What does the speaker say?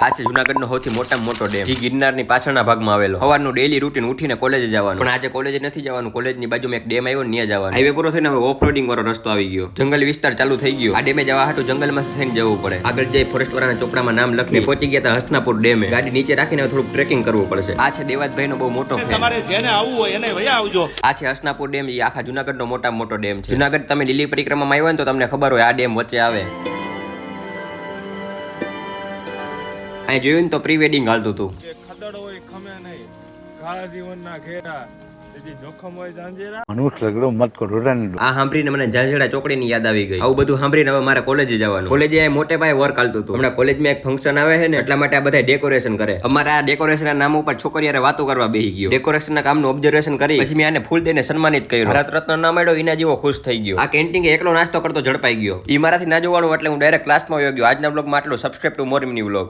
આ છે જુનાગઢનો સૌથી મોટામાં મોટો ડેમ, જે ગિરનારની પાછળના ભાગમાં આવેલો. સવારનું ડેલી રૂટીન ઉઠીને કોલેજ જવાનું, પણ આજે કોલેજ નથી જવાનું. કોલેજની બાજુમાં એક ડેમ આવ્યો, ત્યાં જવાનું. હાઈવે પૂરો થઈને હવે ઓફ રોડિંગ વાળો રસ્તો આવી ગયો. જંગલ વિસ્તાર ચાલુ થઈ ગયો. આ ડેમે જવા હાટુ જંગલમાં થઈને જવું પડે. આગળ જઈ ફોરેસ્ટ વાળાના ચોપડામાં નામ લખી પહોંચી ગયા હતા હસનાપુર ડેમે. ગાડી નીચે રાખીને થોડુંક ટ્રેકિંગ કરવું પડશે. આ છે દેવાતભાઈનો બહુ મોટો ફેન. તમારે જેને આવવું હોય એને વયા આવજો. આ છે હસનાપુર ડેમ, એ આખા જુનાગઢનો મોટામાં મોટો ડેમ છે. જુનાગઢ તમે લીલી પરિક્રમામાં આવ્યા ને તો તમને ખબર હોય આ ડેમ વચ્ચે આવે. અહીં જોયું ને તો પ્રી વેડિંગ હાલતું હતું. ખદડ હોય ખમે નહીં, કાળા જીવનના ઘેરા જોખમ હોય જાંજેરા. આ સાંભળીને મને ઝાંઝેડા ચોકડીની યાદ આવી ગઈ. આવું બધું સાંભળીને હવે મારે કોલેજે જવાનું. કોલેજે મોટે પાયે વર્ક હાલતું હતું. હમણાં કોલેજમાં એક ફંક્શન આવે છે ને, એટલા માટે આ બધા ડેકોરેશન કરે. અમારા આ ડેકોરેશનના નામ ઉપર છોકરીયારે વાતો કરવા બેસી ગયો. ડેકોરેશનના કામનું ઓબ્ઝર્વેશન કરી પછી મેં આને ફૂલ દઈને સન્માનિત કર્યો. ભારત રત્ન ના મળ્યો એના જેવો ખુશ થઈ ગયો. આ કેન્ટીન એકલો નાસ્તો કરતો ઝડપાઈ ગયો. એ મારાથી ના જોવાનું એટલે હું ડાયરેક્ટ ક્લાસમાં વયો ગયો. આજના બ્લોગમાં આટલું. સબસ્ક્રાઇબ ટુ મોર મિની બ્લોગ.